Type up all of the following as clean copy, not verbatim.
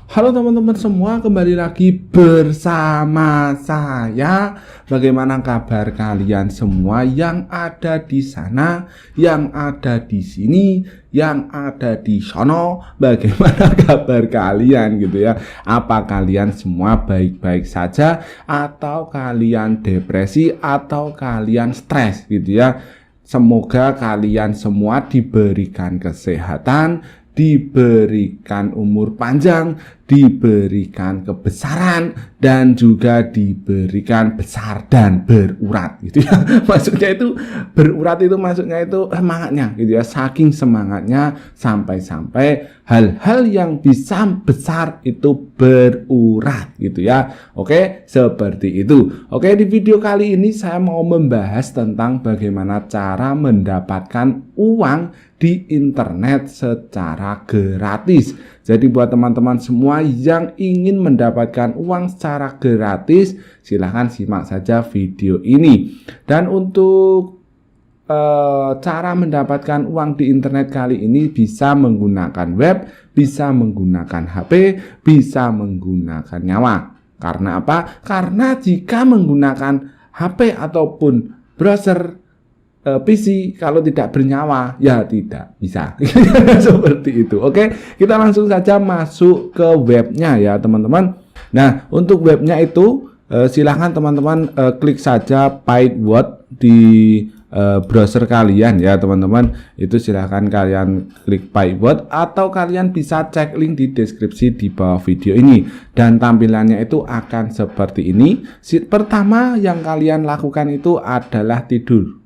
Halo teman-teman semua, kembali lagi bersama saya. Bagaimana kabar kalian semua yang ada di sana, yang ada di sini, yang ada di sono? Bagaimana kabar kalian gitu ya? Apa kalian semua baik-baik saja atau kalian depresi atau kalian stres gitu ya? Semoga kalian semua diberikan kesehatan, diberikan umur panjang, diberikan kebesaran, dan juga diberikan besar dan berurat gitu ya. Maksudnya itu berurat itu maksudnya itu semangatnya gitu ya. Saking semangatnya sampai-sampai hal-hal yang bisa besar itu berurat gitu ya. Oke, seperti itu. Oke, di video kali ini saya mau membahas tentang bagaimana cara mendapatkan uang di internet secara gratis. Jadi buat teman-teman semua yang ingin mendapatkan uang secara gratis, silahkan simak saja video ini. Dan untuk cara mendapatkan uang di internet kali ini bisa menggunakan web, bisa menggunakan HP, bisa menggunakan nyawa. Karena apa? Karena jika menggunakan HP ataupun browser PC kalau tidak bernyawa ya tidak bisa. Seperti itu. Oke, kita langsung saja masuk ke webnya ya teman-teman. Nah, untuk webnya itu silahkan teman-teman klik saja PaidWord di browser kalian ya teman-teman. Itu silahkan kalian klik PaidWord atau kalian bisa cek link di deskripsi di bawah video ini. Dan tampilannya itu akan seperti ini. Pertama yang kalian lakukan itu adalah tidur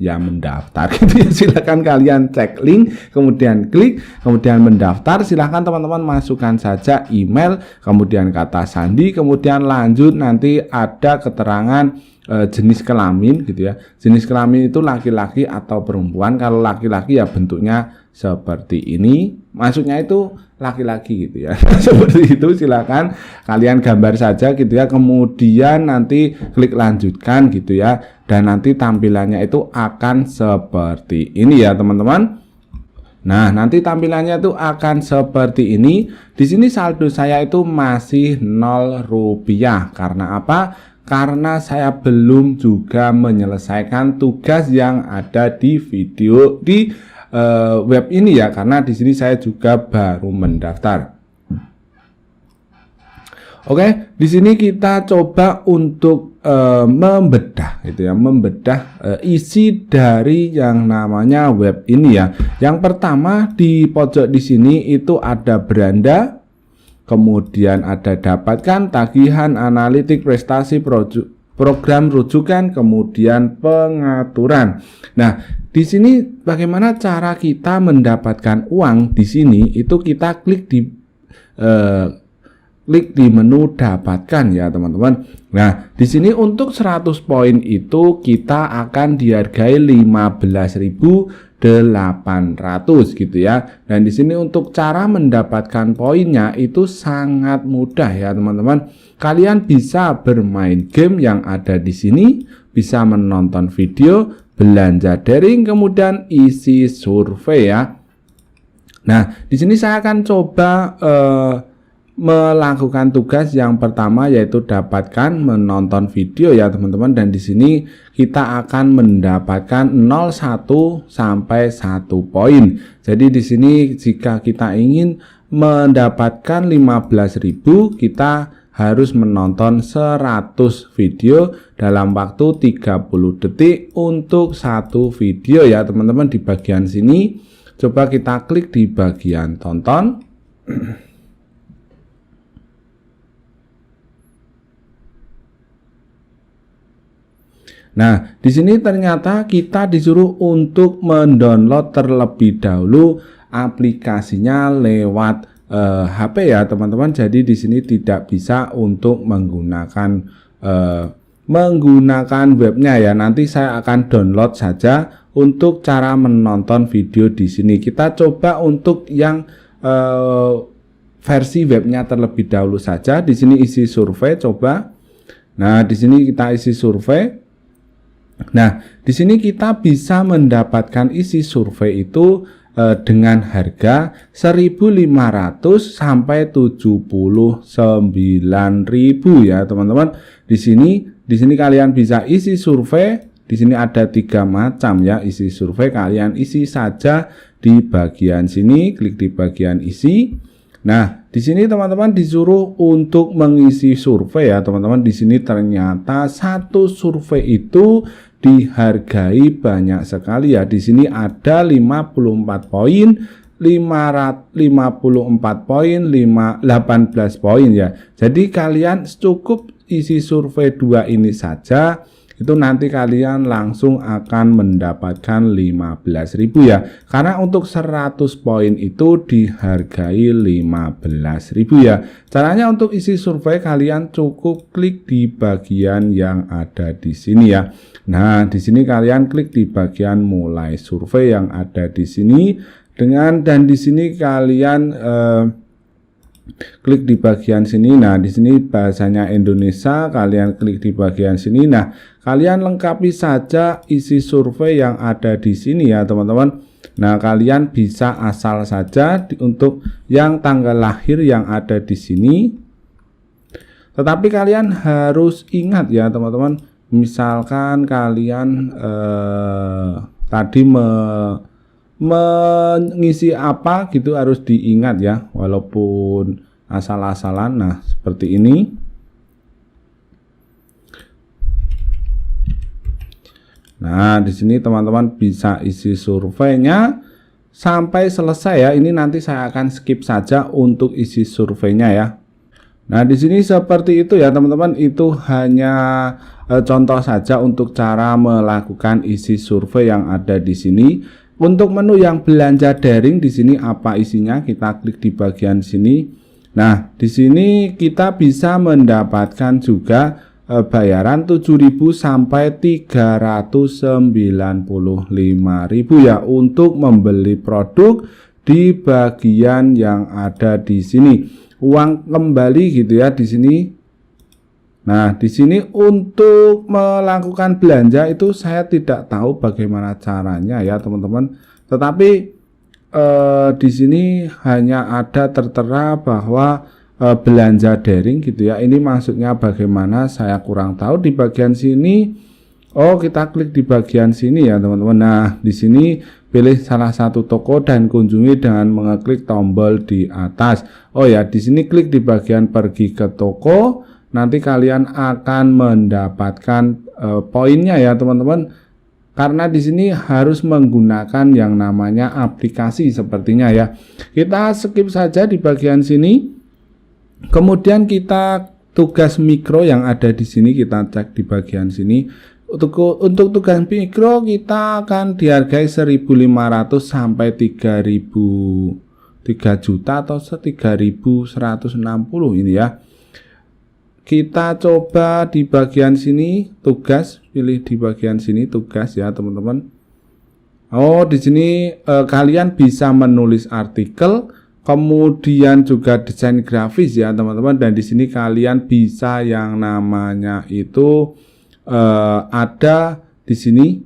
ya, mendaftar gitu ya. Silakan kalian cek link, kemudian klik, kemudian mendaftar. Silakan teman-teman masukkan saja email, kemudian kata sandi, kemudian lanjut nanti ada keterangan jenis kelamin gitu ya. Jenis kelamin itu laki-laki atau perempuan. Kalau laki-laki ya bentuknya seperti ini, masuknya itu laki-laki gitu ya. Seperti itu, silakan kalian gambar saja gitu ya, kemudian nanti klik lanjutkan gitu ya, dan nanti tampilannya itu akan seperti ini ya teman-teman. Nah, nanti tampilannya itu akan seperti ini. Di sini saldo saya itu masih 0 rupiah. Karena apa? Karena saya belum juga menyelesaikan tugas yang ada di video di web ini ya, karena di sini saya juga baru mendaftar. Oke, di sini kita coba untuk membedah gitu ya, membedah isi dari yang namanya web ini ya. Yang pertama di pojok di sini itu ada beranda. Kemudian ada dapatkan tagihan, analitik, prestasi, program rujukan, kemudian pengaturan. Nah, di sini bagaimana cara kita mendapatkan uang di sini? Itu kita klik di menu dapatkan ya teman-teman. Nah, di sini untuk 100 poin itu kita akan dihargai 15.800 gitu ya. Dan di sini untuk cara mendapatkan poinnya itu sangat mudah ya teman-teman. Kalian bisa bermain game yang ada di sini, bisa menonton video, belanja daring, kemudian isi survei ya. Nah, di sini saya akan coba melakukan tugas yang pertama, yaitu dapatkan menonton video ya teman-teman. Dan di sini kita akan mendapatkan 01 sampai 1 poin. Jadi di sini jika kita ingin mendapatkan 15.000, kita harus menonton 100 video dalam waktu 30 detik untuk satu video ya teman-teman. Di bagian sini coba kita klik di bagian tonton. Nah, di sini ternyata kita disuruh untuk mendownload terlebih dahulu aplikasinya lewat HP ya teman-teman. Jadi di sini tidak bisa untuk menggunakan webnya ya. Nanti saya akan download saja untuk cara menonton video di sini. Kita coba untuk yang versi webnya terlebih dahulu saja. Di sini isi survei coba. Nah, di sini kita isi survei. Nah, di sini kita bisa mendapatkan isi survei itu dengan harga 1.500 sampai 79.000 ya teman-teman. Di sini kalian bisa isi survei. Di sini ada 3 macam ya isi survei. Kalian isi saja di bagian sini, klik di bagian isi. Nah, di sini teman-teman disuruh untuk mengisi survei ya teman-teman. Di sini ternyata satu survei itu dihargai banyak sekali ya. Di sini ada 54 poin, 54 poin, 18 poin ya. Jadi kalian cukup isi survei 2 ini saja, itu nanti kalian langsung akan mendapatkan 15.000 ya. Karena untuk 100 poin itu dihargai 15.000 ya. Caranya untuk isi survei kalian cukup klik di bagian yang ada di sini ya. Nah, di sini kalian klik di bagian mulai survei yang ada di sini dan di sini kalian klik di bagian sini. Nah, di sini bahasanya Indonesia, kalian klik di bagian sini. Nah, kalian lengkapi saja isi survei yang ada di sini ya, teman-teman. Nah, kalian bisa asal saja untuk yang tanggal lahir yang ada di sini. Tetapi kalian harus ingat ya, teman-teman. Misalkan kalian tadi mengisi apa gitu harus diingat ya, walaupun asal-asalan. Nah, seperti ini. Nah, di sini teman-teman bisa isi surveinya sampai selesai ya. Ini nanti saya akan skip saja untuk isi surveinya ya. Nah, di sini seperti itu ya teman-teman. Itu hanya contoh saja untuk cara melakukan isi survei yang ada di sini. Untuk menu yang belanja daring di sini apa isinya? Kita klik di bagian sini. Nah, di sini kita bisa mendapatkan juga bayaran 7.000 sampai 395.000 ya untuk membeli produk di bagian yang ada di sini. Uang kembali gitu ya di sini. Nah, di sini untuk melakukan belanja itu saya tidak tahu bagaimana caranya ya teman-teman. Tetapi di sini hanya ada tertera bahwa belanja daring gitu ya. Ini maksudnya bagaimana saya kurang tahu. Di bagian sini, oh kita klik di bagian sini ya teman-teman. Nah, di sini pilih salah satu toko dan kunjungi dengan mengeklik tombol di atas. Oh ya, di sini klik di bagian pergi ke toko. Nanti kalian akan mendapatkan poinnya ya teman-teman. Karena di sini harus menggunakan yang namanya aplikasi sepertinya ya. Kita skip saja di bagian sini. Kemudian kita tugas mikro yang ada di sini kita cek di bagian sini. Untuk tugas mikro kita akan dihargai 1.500 sampai 3.000 3 juta atau 3.160 ini ya. Kita coba di bagian sini tugas, pilih di bagian sini tugas ya teman-teman. Oh, di sini kalian bisa menulis artikel, kemudian juga desain grafis ya teman-teman. Dan di sini kalian bisa yang namanya itu ada di sini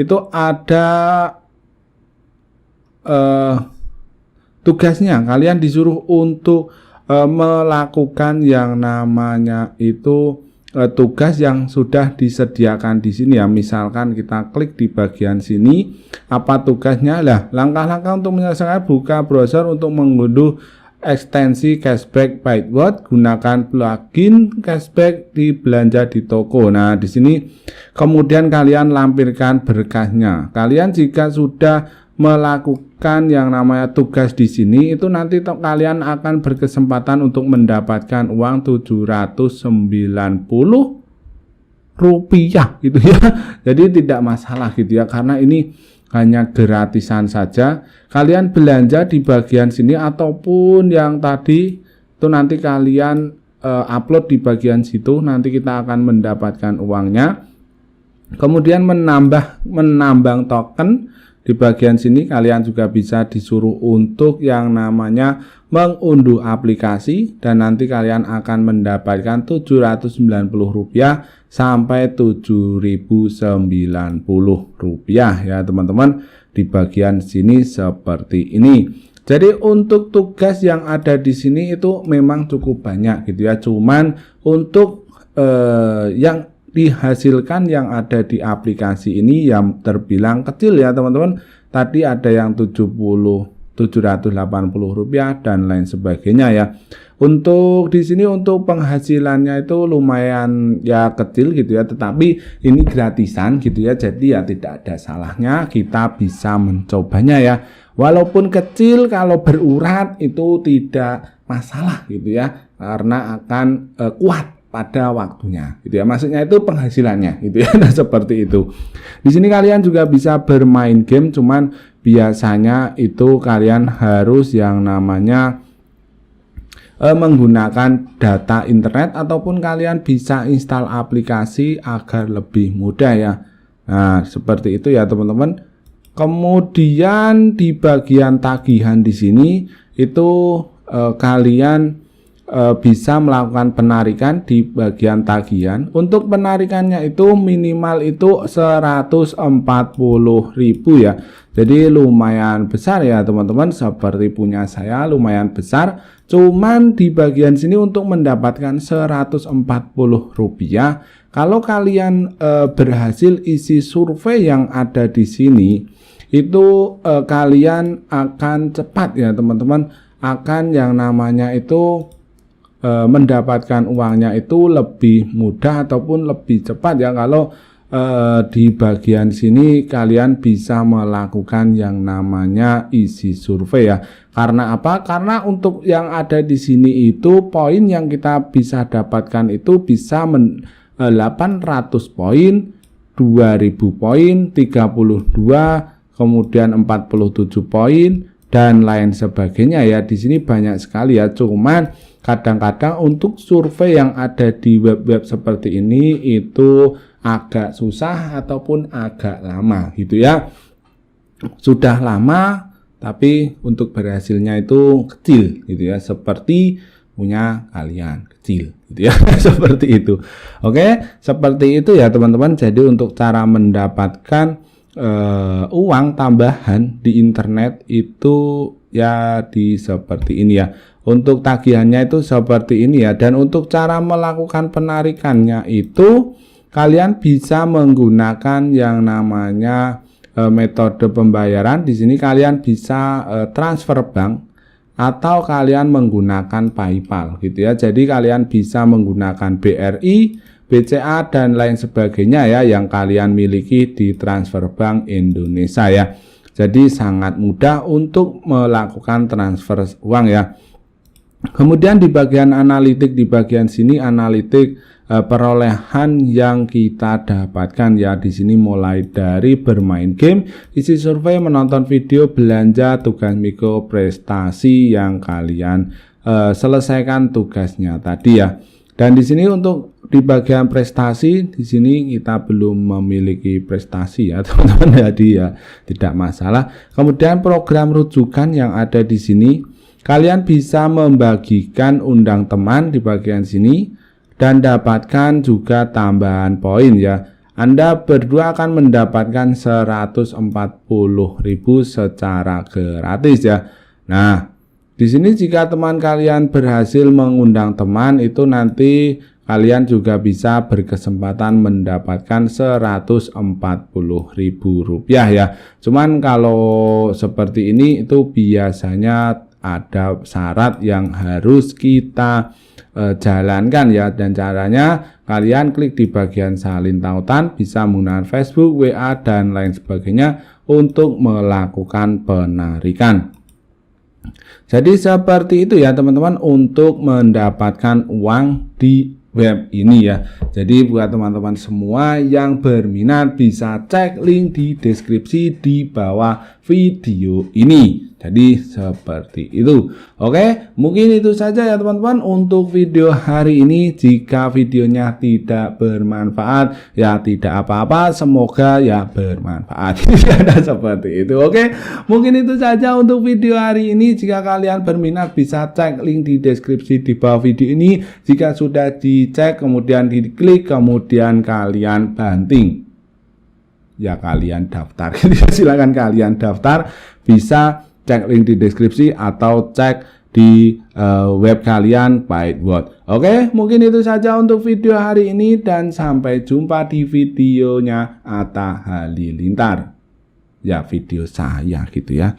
itu ada tugasnya. Kalian disuruh untuk melakukan yang namanya itu tugas yang sudah disediakan di sini ya. Misalkan kita klik di bagian sini, apa tugasnya? Lah, langkah-langkah untuk menyelesaikan, buka browser untuk mengunduh ekstensi cashback Byteword, gunakan plugin cashback di belanja di toko. Nah, di sini kemudian kalian lampirkan berkasnya. Kalian jika sudah melakukan yang namanya tugas di sini, itu nanti kalian akan berkesempatan untuk mendapatkan uang 790 rupiah gitu ya. Jadi tidak masalah gitu ya, karena ini hanya gratisan saja. Kalian belanja di bagian sini ataupun yang tadi itu nanti kalian upload di bagian situ, nanti kita akan mendapatkan uangnya. Kemudian menambang token di bagian sini kalian juga bisa disuruh untuk yang namanya mengunduh aplikasi, dan nanti kalian akan mendapatkan 790 rupiah sampai 7.090 rupiah ya teman-teman. di bagian sini seperti ini. Jadi untuk tugas yang ada di sini itu memang cukup banyak gitu ya. Cuman untuk yang dihasilkan yang ada di aplikasi ini yang terbilang kecil ya teman-teman. Tadi ada yang 780 rupiah dan lain sebagainya ya. Untuk di sini untuk penghasilannya itu lumayan ya kecil gitu ya, tetapi ini gratisan gitu ya. Jadi ya tidak ada salahnya kita bisa mencobanya ya. Walaupun kecil, kalau berurat itu tidak masalah gitu ya, karena akan kuat pada waktunya gitu ya. Maksudnya itu penghasilannya gitu ya. Nah, seperti itu. Di sini kalian juga bisa bermain game, cuman biasanya itu kalian harus yang namanya menggunakan data internet ataupun kalian bisa install aplikasi agar lebih mudah ya. Nah, seperti itu ya teman-teman. Kemudian di bagian tagihan di sini itu kalian bisa melakukan penarikan di bagian tagihan. Untuk penarikannya itu minimal itu 140.000 ya. Jadi lumayan besar ya teman-teman, seperti punya saya lumayan besar. Cuman di bagian sini untuk mendapatkan 140 rupiah, kalau kalian berhasil isi survei yang ada di sini, itu kalian akan cepat ya teman-teman, akan yang namanya itu mendapatkan uangnya itu lebih mudah ataupun lebih cepat ya kalau di bagian sini kalian bisa melakukan yang namanya isi survei ya. Karena apa? Karena untuk yang ada di sini itu poin yang kita bisa dapatkan itu bisa 800 poin, 2000 poin, 32, kemudian 47 poin dan lain sebagainya ya. Di sini banyak sekali ya. Cuman kadang-kadang untuk survei yang ada di web-web seperti ini itu agak susah ataupun agak lama gitu ya. Sudah lama tapi untuk berhasilnya itu kecil gitu ya, seperti punya kalian kecil gitu ya. Seperti itu. Oke, seperti itu ya teman-teman. Jadi untuk cara mendapatkan uang tambahan di internet itu ya di seperti ini ya. Untuk tagihannya itu seperti ini ya. Dan untuk cara melakukan penarikannya itu kalian bisa menggunakan yang namanya metode pembayaran. Di sini kalian bisa transfer bank atau kalian menggunakan PayPal gitu ya. Jadi kalian bisa menggunakan BRI, BCA dan lain sebagainya ya yang kalian miliki di transfer bank Indonesia ya. Jadi sangat mudah untuk melakukan transfer uang ya. Kemudian di bagian analitik, di bagian sini analitik perolehan yang kita dapatkan ya. Di sini mulai dari bermain game, isi survei, menonton video, belanja, tugas mikro, prestasi yang kalian selesaikan tugasnya tadi ya. Dan di sini untuk di bagian prestasi, di sini kita belum memiliki prestasi ya teman-teman, jadi ya tidak masalah. Kemudian program rujukan yang ada di sini, kalian bisa membagikan undang teman di bagian sini dan dapatkan juga tambahan poin ya. Anda berdua akan mendapatkan 140.000 secara gratis ya. Nah, di sini jika teman kalian berhasil mengundang teman itu nanti kalian juga bisa berkesempatan mendapatkan 140.000 rupiah ya. Cuman kalau seperti ini itu biasanya ada syarat yang harus kita jalankan ya. Dan caranya kalian klik di bagian salin tautan, bisa menggunakan Facebook, WA dan lain sebagainya untuk melakukan penarikan. Jadi seperti itu ya teman-teman untuk mendapatkan uang di web ini ya. Jadi buat teman-teman semua yang berminat bisa cek link di deskripsi di bawah video ini. Jadi seperti itu. Oke, mungkin itu saja ya teman-teman untuk video hari ini. Jika videonya tidak bermanfaat ya tidak apa-apa, semoga ya bermanfaat. Seperti itu. Oke, mungkin itu saja untuk video hari ini. Jika kalian berminat bisa cek link di deskripsi di bawah video ini. Jika sudah dicek kemudian diklik kemudian kalian banting. ya kalian daftar. Silakan kalian daftar, bisa cek link di deskripsi atau cek di web kalian Byteword. Oke, mungkin itu saja untuk video hari ini dan sampai jumpa di videonya Atta Halilintar. Ya, video saya gitu ya.